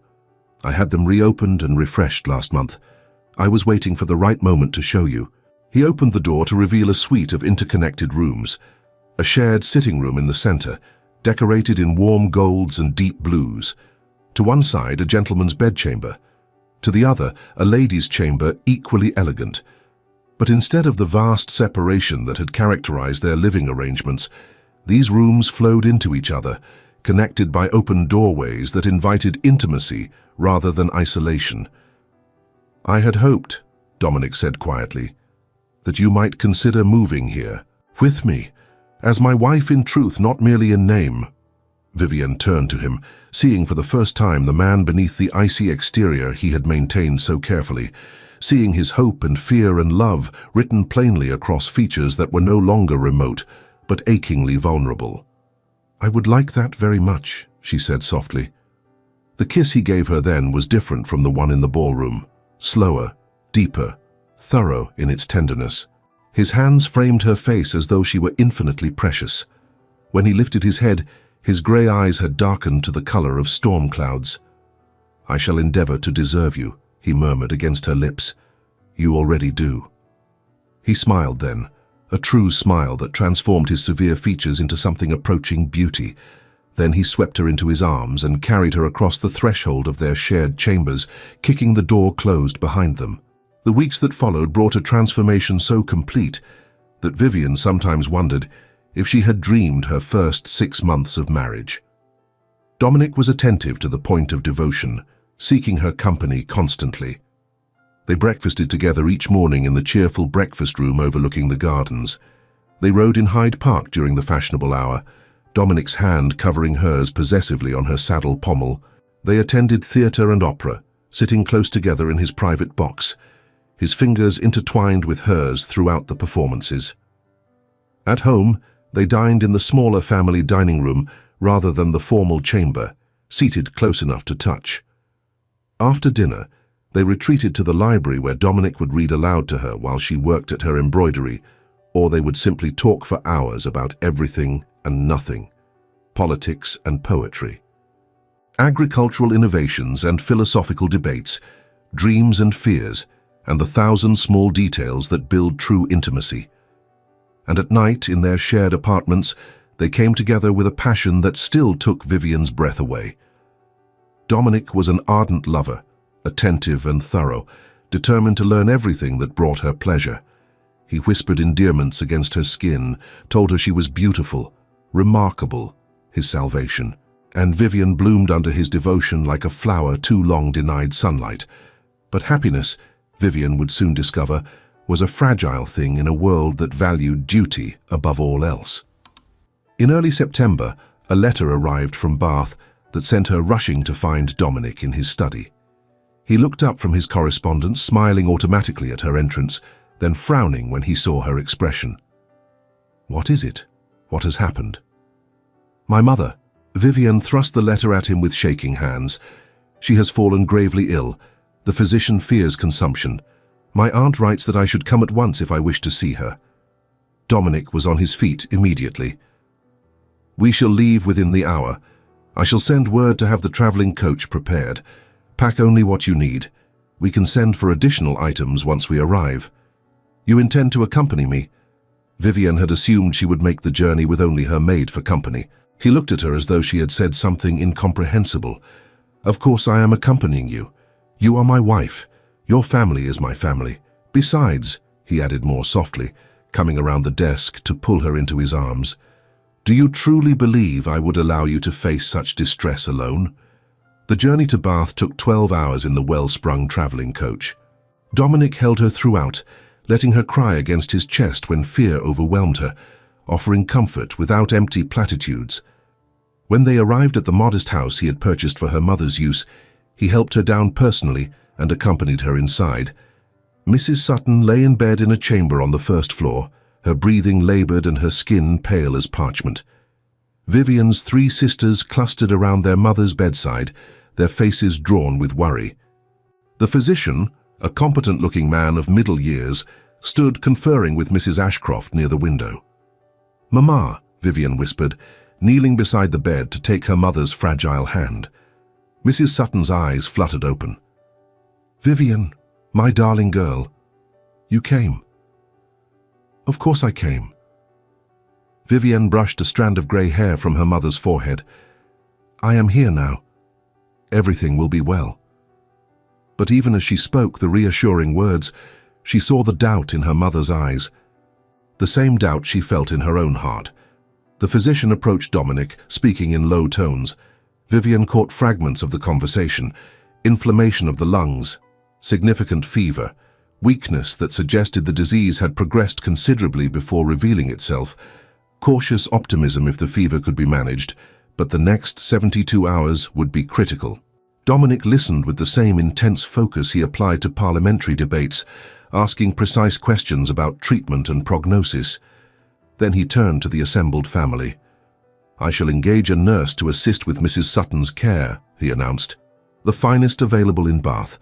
I had them reopened and refreshed last month. I was waiting for the right moment to show you." He opened the door to reveal a suite of interconnected rooms. A shared sitting room in the center, decorated in warm golds and deep blues. To one side, a gentleman's bedchamber. To the other, a lady's chamber equally elegant. But instead of the vast separation that had characterized their living arrangements, these rooms flowed into each other, connected by open doorways that invited intimacy rather than isolation. "I had hoped," Dominic said quietly, "that you might consider moving here, with me, as my wife in truth, not merely in name." Vivian turned to him, seeing for the first time the man beneath the icy exterior he had maintained so carefully, seeing his hope and fear and love written plainly across features that were no longer remote, but achingly vulnerable. "I would like that very much," she said softly. The kiss he gave her then was different from the one in the ballroom. Slower, deeper, thorough in its tenderness. His hands framed her face as though she were infinitely precious. When he lifted his head, his grey eyes had darkened to the color of storm clouds. "I shall endeavor to deserve you," he murmured against her lips. "You already do." He smiled then, a true smile that transformed his severe features into something approaching beauty. Then he swept her into his arms and carried her across the threshold of their shared chambers, kicking the door closed behind them. The weeks that followed brought a transformation so complete that Vivian sometimes wondered if she had dreamed her first 6 months of marriage. Dominic was attentive to the point of devotion, seeking her company constantly. They breakfasted together each morning in the cheerful breakfast room overlooking the gardens. They rode in Hyde Park during the fashionable hour, Dominic's hand covering hers possessively on her saddle pommel. They attended theatre and opera, sitting close together in his private box, his fingers intertwined with hers throughout the performances. At home, they dined in the smaller family dining room rather than the formal chamber, seated close enough to touch. After dinner, they retreated to the library where Dominic would read aloud to her while she worked at her embroidery, or they would simply talk for hours about everything and nothing, politics and poetry, agricultural innovations and philosophical debates, dreams and fears, and the 1,000 small details that build true intimacy. And at night, in their shared apartments, they came together with a passion that still took Vivian's breath away. Dominic was an ardent lover, attentive and thorough, determined to learn everything that brought her pleasure. He whispered endearments against her skin, told her she was beautiful, remarkable, his salvation, and Vivian bloomed under his devotion like a flower too long denied sunlight. But happiness, Vivian would soon discover, was a fragile thing in a world that valued duty above all else. In early September, a letter arrived from Bath that sent her rushing to find Dominic in his study. He looked up from his correspondence, smiling automatically at her entrance, then frowning when he saw her expression. "What is it? What has happened?" "My mother." Vivian thrust the letter at him with shaking hands. "She has fallen gravely ill. The physician fears consumption. My aunt writes that I should come at once if I wish to see her." Dominic was on his feet immediately. "We shall leave within the hour. I shall send word to have the traveling coach prepared. Pack only what you need. We can send for additional items once we arrive. You intend to accompany me?" Vivian had assumed she would make the journey with only her maid for company. He looked at her as though she had said something incomprehensible. "Of course I am accompanying you. You are my wife. Your family is my family. Besides," he added more softly, coming around the desk to pull her into his arms, "do you truly believe I would allow you to face such distress alone?" The journey to Bath took 12 hours in the well-sprung traveling coach. Dominic held her throughout, letting her cry against his chest when fear overwhelmed her, offering comfort without empty platitudes. When they arrived at the modest house he had purchased for her mother's use, he helped her down personally and accompanied her inside. Mrs. Sutton lay in bed in a chamber on the first floor, her breathing labored and her skin pale as parchment. Vivian's 3 sisters clustered around their mother's bedside, their faces drawn with worry. The physician, a competent-looking man of middle years, stood conferring with Mrs. Ashcroft near the window. "Mamma," Vivian whispered, kneeling beside the bed to take her mother's fragile hand. Mrs. Sutton's eyes fluttered open. "Vivian, my darling girl, you came." "Of course I came." Vivian brushed a strand of grey hair from her mother's forehead. "I am here now. Everything will be well." But even as she spoke the reassuring words, she saw the doubt in her mother's eyes. The same doubt she felt in her own heart. The physician approached Dominic, speaking in low tones. Vivian caught fragments of the conversation: inflammation of the lungs, significant fever, weakness that suggested the disease had progressed considerably before revealing itself, cautious optimism if the fever could be managed, but the next 72 hours would be critical. Dominic listened with the same intense focus he applied to parliamentary debates, asking precise questions about treatment and prognosis. Then he turned to the assembled family. "I shall engage a nurse to assist with Mrs. Sutton's care," he announced, "the finest available in Bath.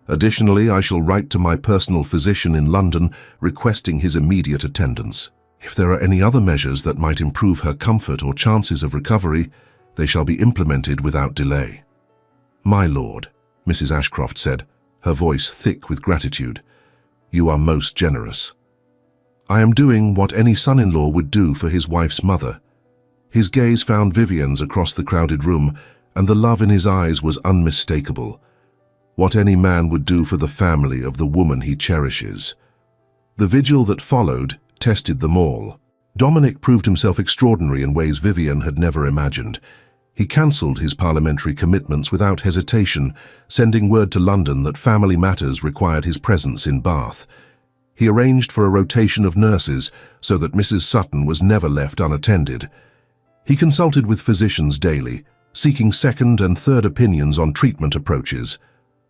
Additionally, I shall write to my personal physician in London requesting his immediate attendance. If there are any other measures that might improve her comfort or chances of recovery, they shall be implemented without delay." "My lord," Mrs. Ashcroft said, her voice thick with gratitude, "you are most generous. I am doing what any son-in-law would do for his wife's mother." His gaze found Vivian's across the crowded room, and the love in his eyes was unmistakable. What any man would do for the family of the woman he cherishes. The vigil that followed tested them all. Dominic proved himself extraordinary in ways Vivian had never imagined. He cancelled his parliamentary commitments without hesitation, sending word to London that family matters required his presence in Bath. He arranged for a rotation of nurses so that Mrs. Sutton was never left unattended. He consulted with physicians daily, seeking second and third opinions on treatment approaches.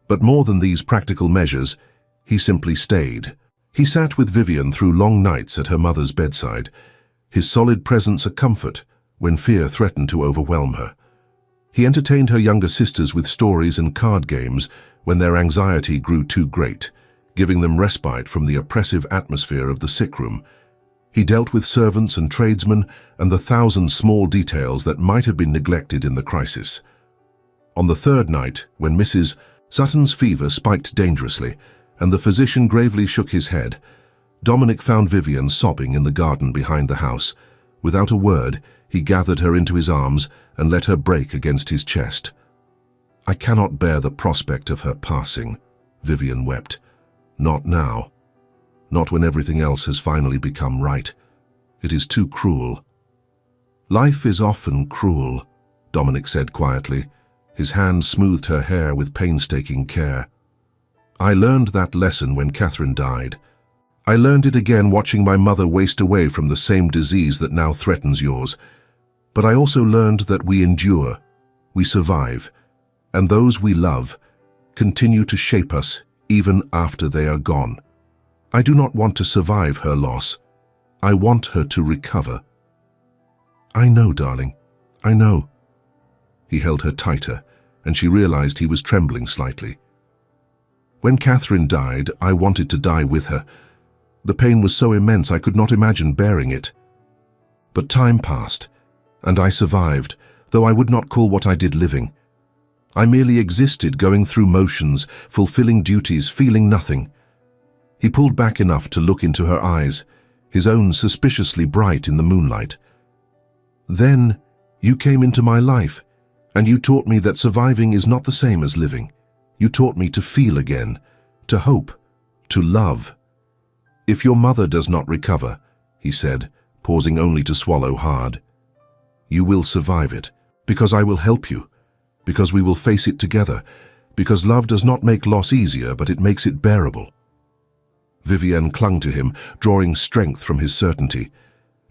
But more than these practical measures, he simply stayed. He sat with Vivian through long nights at her mother's bedside, his solid presence a comfort when fear threatened to overwhelm her. He entertained her younger sisters with stories and card games when their anxiety grew too great, giving them respite from the oppressive atmosphere of the sick room. He dealt with servants and tradesmen and the thousand small details that might have been neglected in the crisis. On the third night, when Mrs. Sutton's fever spiked dangerously, and the physician gravely shook his head, Dominic found Vivian sobbing in the garden behind the house. Without a word, he gathered her into his arms and let her break against his chest. "I cannot bear the prospect of her passing," Vivian wept. "Not now. Not when everything else has finally become right. It is too cruel." "Life is often cruel," Dominic said quietly. His hand smoothed her hair with painstaking care. I learned that lesson when Catherine died. I learned it again watching my mother waste away from the same disease that now threatens yours. But I also learned that we endure, we survive, and those we love continue to shape us even after they are gone. I do not want to survive her loss. I want her to recover. I know, darling, I know. He held her tighter, and she realized he was trembling slightly. When Catherine died, I wanted to die with her. The pain was so immense I could not imagine bearing it. But time passed, and I survived, though I would not call what I did living. I merely existed, going through motions, fulfilling duties, feeling nothing. He pulled back enough to look into her eyes, his own suspiciously bright in the moonlight. Then you came into my life, and you taught me that surviving is not the same as living. You taught me to feel again, to hope, to love. If your mother does not recover, he said, pausing only to swallow hard, you will survive it, because I will help you, because we will face it together, because love does not make loss easier, but it makes it bearable. Vivienne clung to him, drawing strength from his certainty,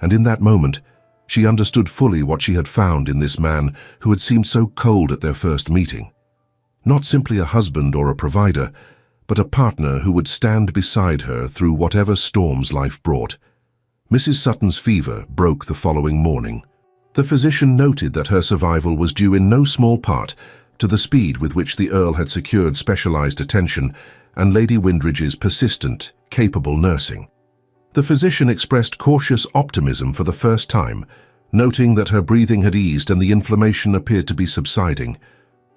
and in that moment, she understood fully what she had found in this man who had seemed so cold at their first meeting. Not simply a husband or a provider, but a partner who would stand beside her through whatever storms life brought. Mrs. Sutton's fever broke the following morning. The physician noted that her survival was due in no small part to the speed with which the Earl had secured specialized attention and Lady Windridge's persistent, capable nursing. The physician expressed cautious optimism for the first time, noting that her breathing had eased and the inflammation appeared to be subsiding.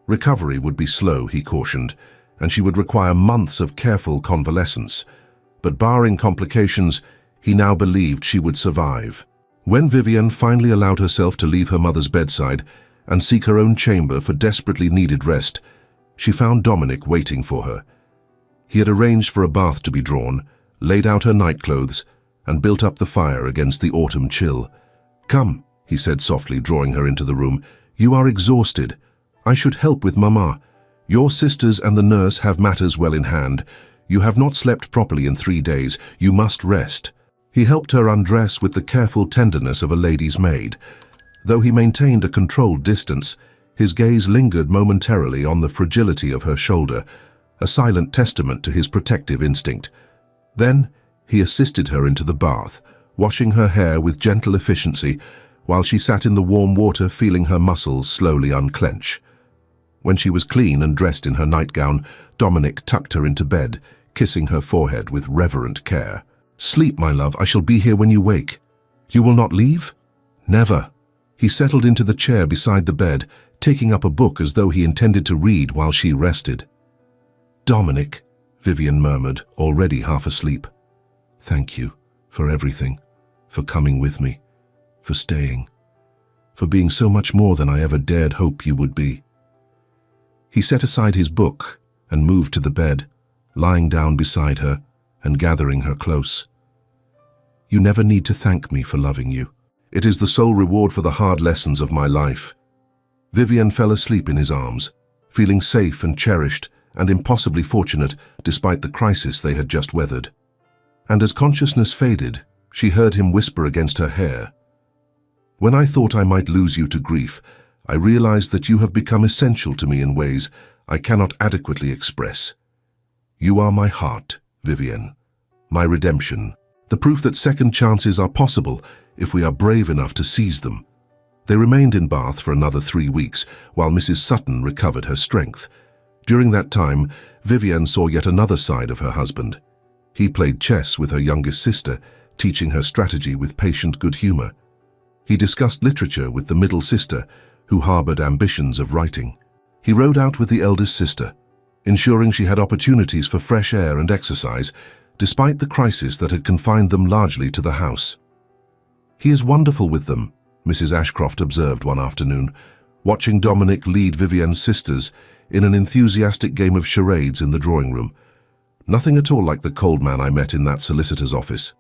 Recovery would be slow, he cautioned, and she would require months of careful convalescence. But barring complications, he now believed she would survive. When Vivienne finally allowed herself to leave her mother's bedside and seek her own chamber for desperately needed rest, she found Dominic waiting for her. He had arranged for a bath to be drawn, laid out her nightclothes, and built up the fire against the autumn chill. "Come," he said softly, drawing her into the room. "You are exhausted. I should help with Mama. Your sisters and the nurse have matters well in hand. You have not slept properly in 3 days. You must rest." He helped her undress with the careful tenderness of a lady's maid. Though he maintained a controlled distance, his gaze lingered momentarily on the fragility of her shoulder, a silent testament to his protective instinct. Then he assisted her into the bath, washing her hair with gentle efficiency while she sat in the warm water feeling her muscles slowly unclench. When she was clean and dressed in her nightgown, Dominic tucked her into bed, kissing her forehead with reverent care. "Sleep, my love, I shall be here when you wake. You will not leave?" "Never." He settled into the chair beside the bed, taking up a book as though he intended to read while she rested. "Dominic," Vivienne murmured, already half asleep. "Thank you for everything, for coming with me, for staying, for being so much more than I ever dared hope you would be." He set aside his book and moved to the bed, lying down beside her and gathering her close. "You never need to thank me for loving you. It is the sole reward for the hard lessons of my life." Vivienne fell asleep in his arms, feeling safe and cherished and impossibly fortunate despite the crisis they had just weathered. And as consciousness faded, she heard him whisper against her hair, "When I thought I might lose you to grief, I realized that you have become essential to me in ways I cannot adequately express. You are my heart, Vivienne, my redemption, the proof that second chances are possible if we are brave enough to seize them." They remained in Bath for another 3 weeks while Mrs. Sutton recovered her strength. During that time, Vivienne saw yet another side of her husband. He played chess with her youngest sister, teaching her strategy with patient good humor. He discussed literature with the middle sister, who harbored ambitions of writing. He rode out with the eldest sister, ensuring she had opportunities for fresh air and exercise, despite the crisis that had confined them largely to the house. "He is wonderful with them," Mrs. Ashcroft observed one afternoon, watching Dominic lead Vivienne's sisters in an enthusiastic game of charades in the drawing room. "Nothing at all like the cold man I met in that solicitor's office."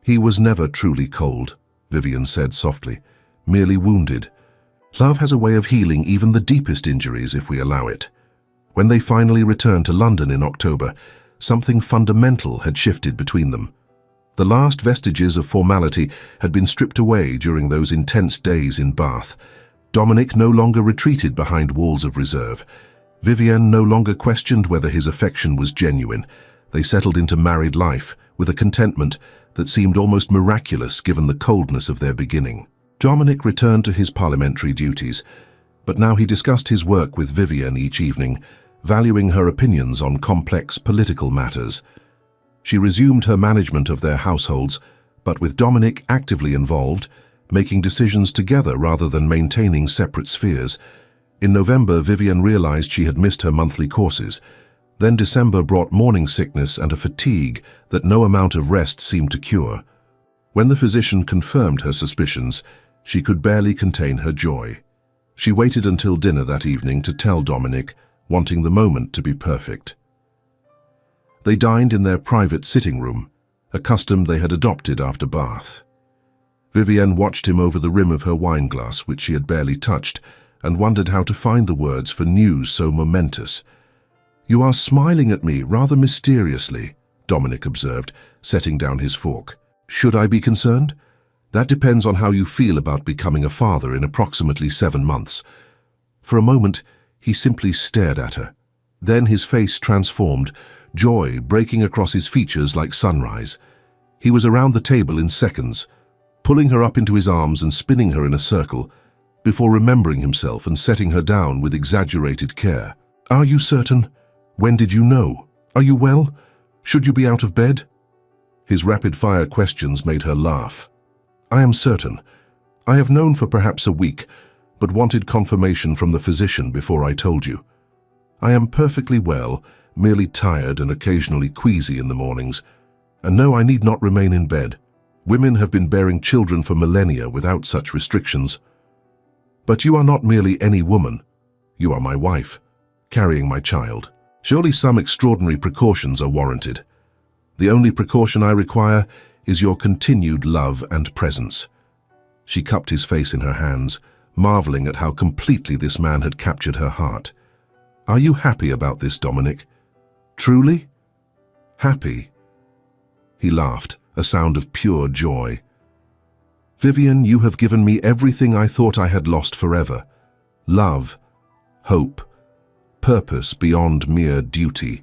"He was never truly cold," Vivienne said softly, "merely wounded. Love has a way of healing even the deepest injuries if we allow it. When they finally returned to London in October, something fundamental had shifted between them. The last vestiges of formality had been stripped away during those intense days in Bath. Dominic no longer retreated behind walls of reserve. Vivienne no longer questioned whether his affection was genuine. They settled into married life with a contentment that seemed almost miraculous given the coldness of their beginning. Dominic returned to his parliamentary duties, but now he discussed his work with Vivienne each evening, valuing her opinions on complex political matters. She resumed her management of their households, but with Dominic actively involved, making decisions together rather than maintaining separate spheres. In November, Vivienne realized she had missed her monthly courses. Then December brought morning sickness and a fatigue that no amount of rest seemed to cure. When the physician confirmed her suspicions, she could barely contain her joy. She waited until dinner that evening to tell Dominic, wanting the moment to be perfect. They dined in their private sitting room, a custom they had adopted after Bath. Vivienne watched him over the rim of her wineglass, which she had barely touched, and wondered how to find the words for news so momentous. "You are smiling at me rather mysteriously," Dominic observed, setting down his fork. "Should I be concerned? That depends on how you feel about becoming a father in approximately 7 months." For a moment, he simply stared at her. Then his face transformed, joy breaking across his features like sunrise. He was around the table in seconds, pulling her up into his arms and spinning her in a circle, before remembering himself and setting her down with exaggerated care. "Are you certain? When did you know? Are you well? Should you be out of bed?" His rapid-fire questions made her laugh. "I am certain. I have known for perhaps a week, but wanted confirmation from the physician before I told you. I am perfectly well, merely tired and occasionally queasy in the mornings. And no, I need not remain in bed. Women have been bearing children for millennia without such restrictions. But you are not merely any woman. You are my wife, carrying my child. Surely some extraordinary precautions are warranted. The only precaution I require is your continued love and presence." She cupped his face in her hands, marveling at how completely this man had captured her heart. "Are you happy about this, Dominic? Truly? Happy?" He laughed, a sound of pure joy. "Vivienne, you have given me everything I thought I had lost forever. Love, hope, purpose beyond mere duty,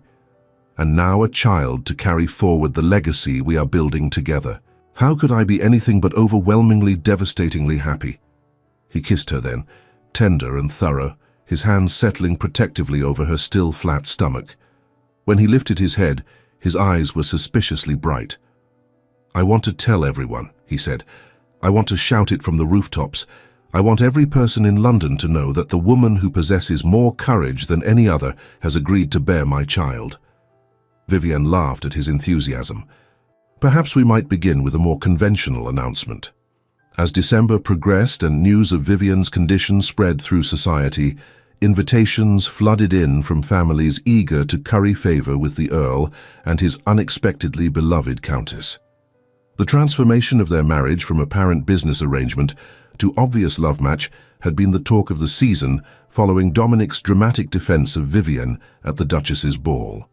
and now a child to carry forward the legacy we are building together. How could I be anything but overwhelmingly, devastatingly happy?" He kissed her then, tender and thorough, his hands settling protectively over her still flat stomach. When he lifted his head, his eyes were suspiciously bright. "I want to tell everyone," he said. "I want to shout it from the rooftops. I want every person in London to know that the woman who possesses more courage than any other has agreed to bear my child." Vivienne laughed at his enthusiasm. "Perhaps we might begin with a more conventional announcement." As December progressed and news of Vivienne's condition spread through society, invitations flooded in from families eager to curry favor with the Earl and his unexpectedly beloved Countess. The transformation of their marriage from apparent business arrangement to obvious love match had been the talk of the season following Dominic's dramatic defense of Vivienne at the Duchess's ball.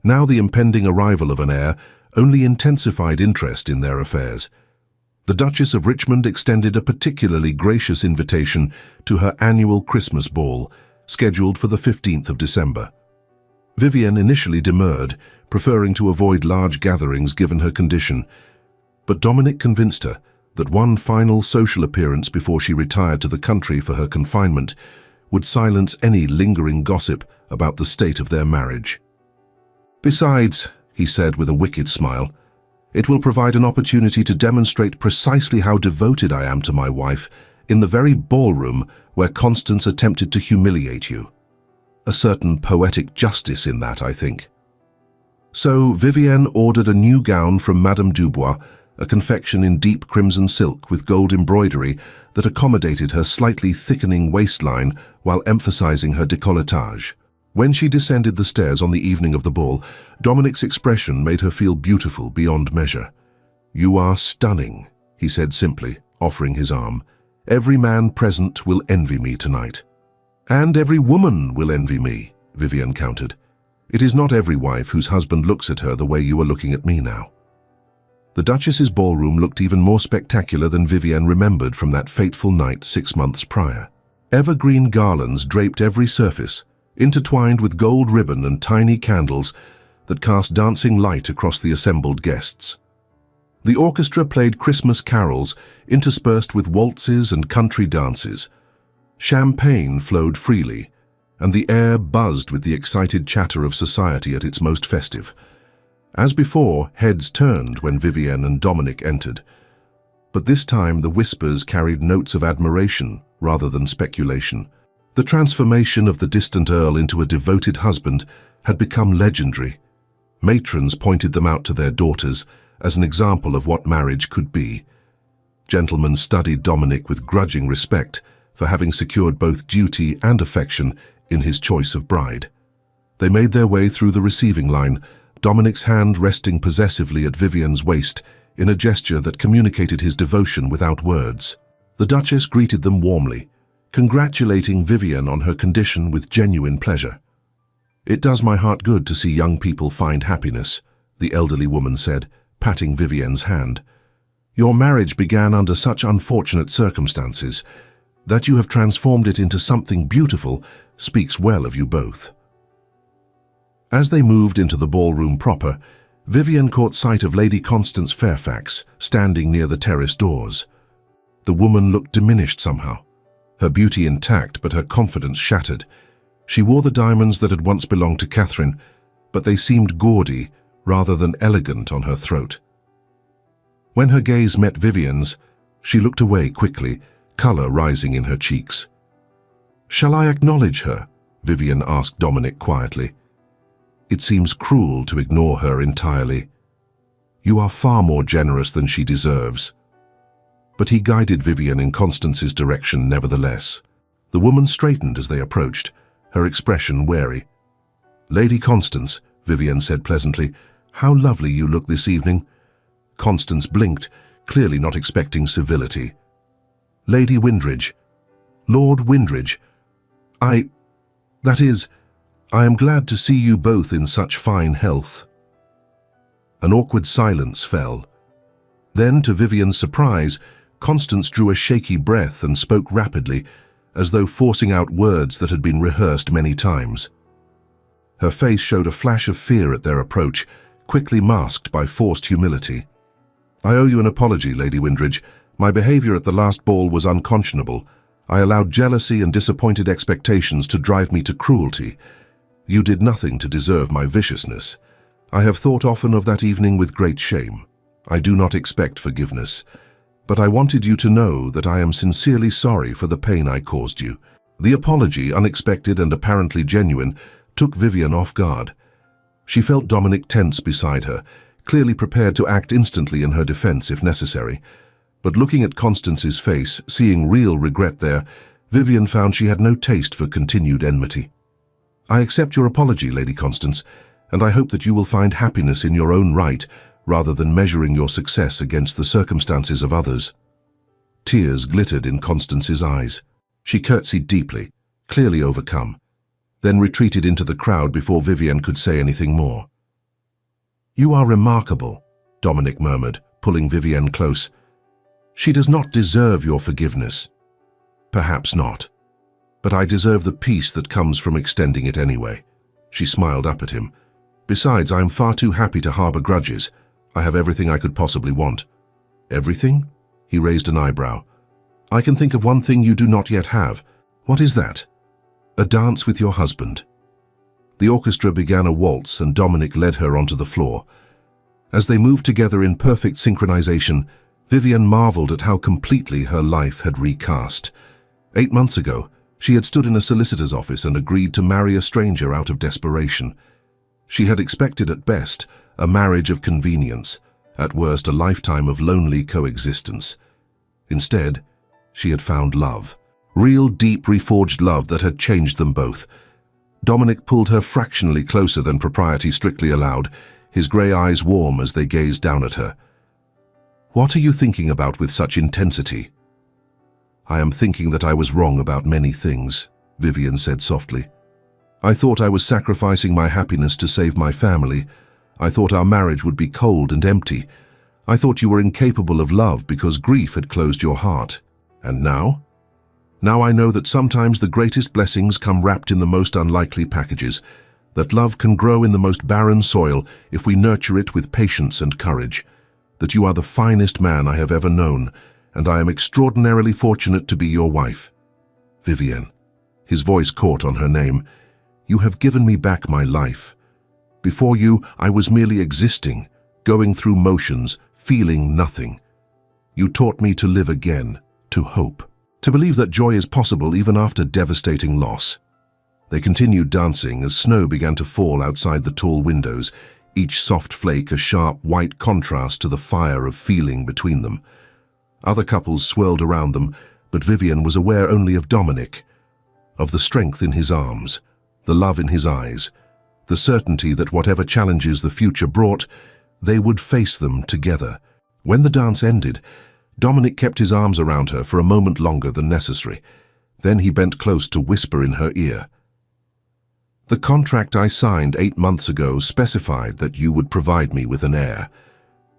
Now the impending arrival of an heir only intensified interest in their affairs. The Duchess of Richmond extended a particularly gracious invitation to her annual Christmas ball, scheduled for the 15th of December. Vivienne initially demurred, preferring to avoid large gatherings given her condition, but Dominic convinced her that one final social appearance before she retired to the country for her confinement would silence any lingering gossip about the state of their marriage. "Besides," he said with a wicked smile, "it will provide an opportunity to demonstrate precisely how devoted I am to my wife in the very ballroom where Constance attempted to humiliate you. A certain poetic justice in that, I think." So Vivienne ordered a new gown from Madame Dubois, a confection in deep crimson silk with gold embroidery that accommodated her slightly thickening waistline while emphasizing her décolletage. When she descended the stairs on the evening of the ball, Dominic's expression made her feel beautiful beyond measure. "You are stunning," he said simply, offering his arm. "Every man present will envy me tonight." "And every woman will envy me," Vivian countered. "It is not every wife whose husband looks at her the way you are looking at me now." The Duchess's ballroom looked even more spectacular than Vivian remembered from that fateful night 6 months prior. Evergreen garlands draped every surface, intertwined with gold ribbon and tiny candles that cast dancing light across the assembled guests. The orchestra played Christmas carols interspersed with waltzes and country dances. Champagne flowed freely, and the air buzzed with the excited chatter of society at its most festive. As before, heads turned when Vivian and Dominic entered. But this time the whispers carried notes of admiration rather than speculation. The transformation of the distant Earl into a devoted husband had become legendary. Matrons pointed them out to their daughters as an example of what marriage could be. Gentlemen studied Dominic with grudging respect for having secured both duty and affection in his choice of bride. They made their way through the receiving line, Dominic's hand resting possessively at Vivian's waist in a gesture that communicated his devotion without words. The Duchess greeted them warmly, congratulating Vivian on her condition with genuine pleasure. "It does my heart good to see young people find happiness," the elderly woman said, patting Vivian's hand. "Your marriage began under such unfortunate circumstances. That you have transformed it into something beautiful speaks well of you both." As they moved into the ballroom proper, Vivian caught sight of Lady Constance Fairfax standing near the terrace doors. The woman looked diminished somehow, her beauty intact but her confidence shattered. She wore the diamonds that had once belonged to Catherine, but they seemed gaudy rather than elegant on her throat. When her gaze met Vivian's, she looked away quickly, colour rising in her cheeks. "Shall I acknowledge her?" Vivian asked Dominic quietly. "It seems cruel to ignore her entirely. You are far more generous than she deserves." But he guided Vivian in Constance's direction nevertheless. The woman straightened as they approached, her expression wary. "Lady Constance," Vivian said pleasantly, "how lovely you look this evening." Constance blinked, clearly not expecting civility. "Lady Windridge. Lord Windridge. I am glad to see you both in such fine health." An awkward silence fell. Then, to Vivian's surprise, Constance drew a shaky breath and spoke rapidly, as though forcing out words that had been rehearsed many times. Her face showed a flash of fear at their approach, quickly masked by forced humility. "I owe you an apology, Lady Windridge. My behavior at the last ball was unconscionable. I allowed jealousy and disappointed expectations to drive me to cruelty. You did nothing to deserve my viciousness. I have thought often of that evening with great shame. I do not expect forgiveness, but I wanted you to know that I am sincerely sorry for the pain I caused you." The apology, unexpected and apparently genuine, took Vivian off guard. She felt Dominic tense beside her, clearly prepared to act instantly in her defense if necessary. But looking at Constance's face, seeing real regret there, Vivian found she had no taste for continued enmity. "I accept your apology, Lady Constance, and I hope that you will find happiness in your own right rather than measuring your success against the circumstances of others." Tears glittered in Constance's eyes. She curtsied deeply, clearly overcome, then retreated into the crowd before Vivian could say anything more. "You are remarkable," Dominic murmured, pulling Vivian close. "She does not deserve your forgiveness." "Perhaps not. But I deserve the peace that comes from extending it anyway." She smiled up at him. "Besides, I am far too happy to harbor grudges. I have everything I could possibly want." "Everything?" He raised an eyebrow. "I can think of one thing you do not yet have." "What is that?" "A dance with your husband." The orchestra began a waltz and Dominic led her onto the floor. As they moved together in perfect synchronization, Vivian marveled at how completely her life had recast. 8 months ago, she had stood in a solicitor's office and agreed to marry a stranger out of desperation. She had expected at best a marriage of convenience, at worst a lifetime of lonely coexistence. Instead, she had found love. Real, deep, reforged love that had changed them both. Dominic pulled her fractionally closer than propriety strictly allowed, his grey eyes warm as they gazed down at her. "What are you thinking about with such intensity?" "I am thinking that I was wrong about many things," Vivian said softly. I thought I was sacrificing my happiness to save my family. I thought our marriage would be cold and empty. I thought you were incapable of love because grief had closed your heart. And now? Now I know that sometimes the greatest blessings come wrapped in the most unlikely packages, that love can grow in the most barren soil if we nurture it with patience and courage, that you are the finest man I have ever known, and I am extraordinarily fortunate to be your wife. Vivienne. His voice caught on her name. You have given me back my life. Before you, I was merely existing, going through motions, feeling nothing. You taught me to live again, to hope, to believe that joy is possible even after devastating loss. They continued dancing as snow began to fall outside the tall windows, each soft flake a sharp white contrast to the fire of feeling between them. Other couples swirled around them, but Vivienne was aware only of Dominic, of the strength in his arms, the love in his eyes, the certainty that whatever challenges the future brought, they would face them together. When the dance ended, Dominic kept his arms around her for a moment longer than necessary. Then he bent close to whisper in her ear. The contract I signed 8 months ago specified that you would provide me with an heir.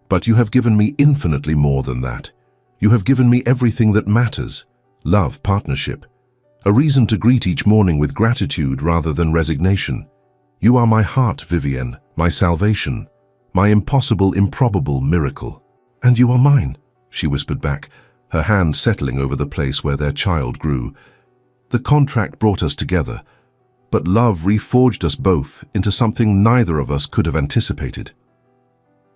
But you have given me infinitely more than that. You have given me everything that matters: love, partnership, a reason to greet each morning with gratitude rather than resignation. You are my heart, Vivienne, my salvation, my impossible, improbable miracle. And you are mine, she whispered back, her hand settling over the place where their child grew. The contract brought us together, but love reforged us both into something neither of us could have anticipated.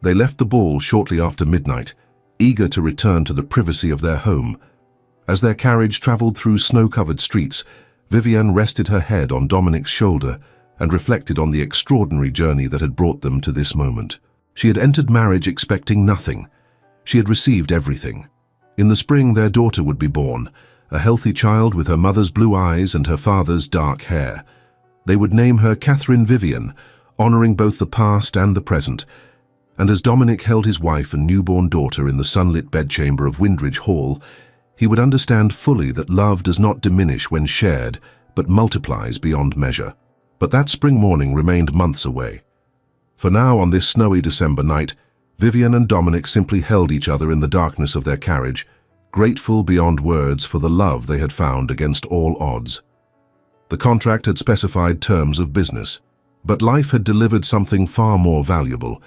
They left the ball shortly after midnight, eager to return to the privacy of their home. As their carriage traveled through snow-covered streets, Vivienne rested her head on Dominic's shoulder and reflected on the extraordinary journey that had brought them to this moment. She had entered marriage expecting nothing. She had received everything. In the spring, their daughter would be born, a healthy child with her mother's blue eyes and her father's dark hair. They would name her Catherine Vivienne, honoring both the past and the present. And as Dominic held his wife and newborn daughter in the sunlit bedchamber of Windridge Hall, he would understand fully that love does not diminish when shared, but multiplies beyond measure. But that spring morning remained months away. For now, on this snowy December night, Vivienne and Dominic simply held each other in the darkness of their carriage, grateful beyond words for the love they had found against all odds. The contract had specified terms of business, but life had delivered something far more valuable,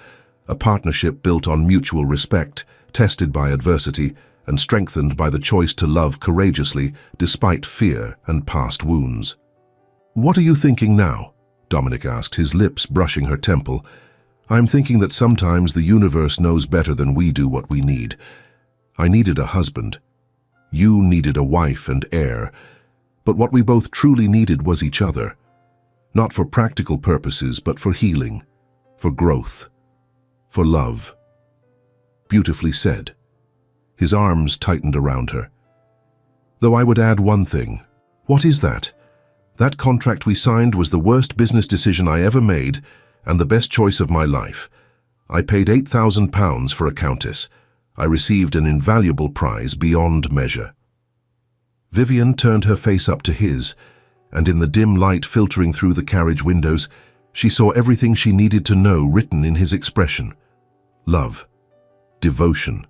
a partnership built on mutual respect, tested by adversity, and strengthened by the choice to love courageously despite fear and past wounds. "What are you thinking now?" Dominic asked, his lips brushing her temple. "I'm thinking that sometimes the universe knows better than we do what we need. I needed a husband. You needed a wife and heir. But what we both truly needed was each other. Not for practical purposes, but for healing, for growth, for love." Beautifully said. His arms tightened around her. "Though I would add one thing." "What is that?" "That contract we signed was the worst business decision I ever made and the best choice of my life. I paid £8,000 for a countess. I received an invaluable prize beyond measure." Vivienne turned her face up to his, and in the dim light filtering through the carriage windows, she saw everything she needed to know written in his expression. Love, devotion,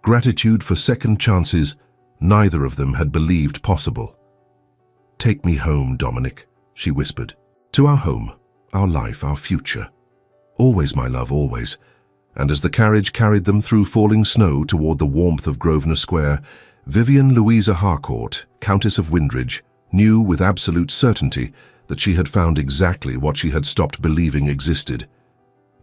gratitude for second chances neither of them had believed possible. "Take me home, Dominic," she whispered. "To our home, our life, our future. Always, my love, always." And as the carriage carried them through falling snow toward the warmth of Grosvenor Square, Vivienne Louisa Harcourt, Countess of Windridge, knew with absolute certainty that she had found exactly what she had stopped believing existed.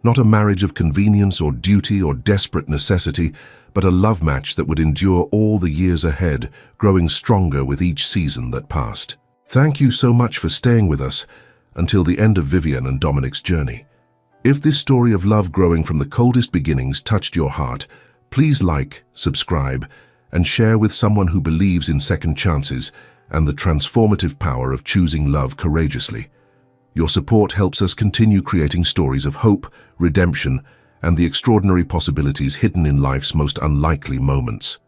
Not a marriage of convenience or duty or desperate necessity, but a love match that would endure all the years ahead, growing stronger with each season that passed. Thank you so much for staying with us until the end of Vivienne and Dominic's journey. If this story of love growing from the coldest beginnings touched your heart, please like, subscribe, and share with someone who believes in second chances and the transformative power of choosing love courageously. Your support helps us continue creating stories of hope, redemption, and the extraordinary possibilities hidden in life's most unlikely moments.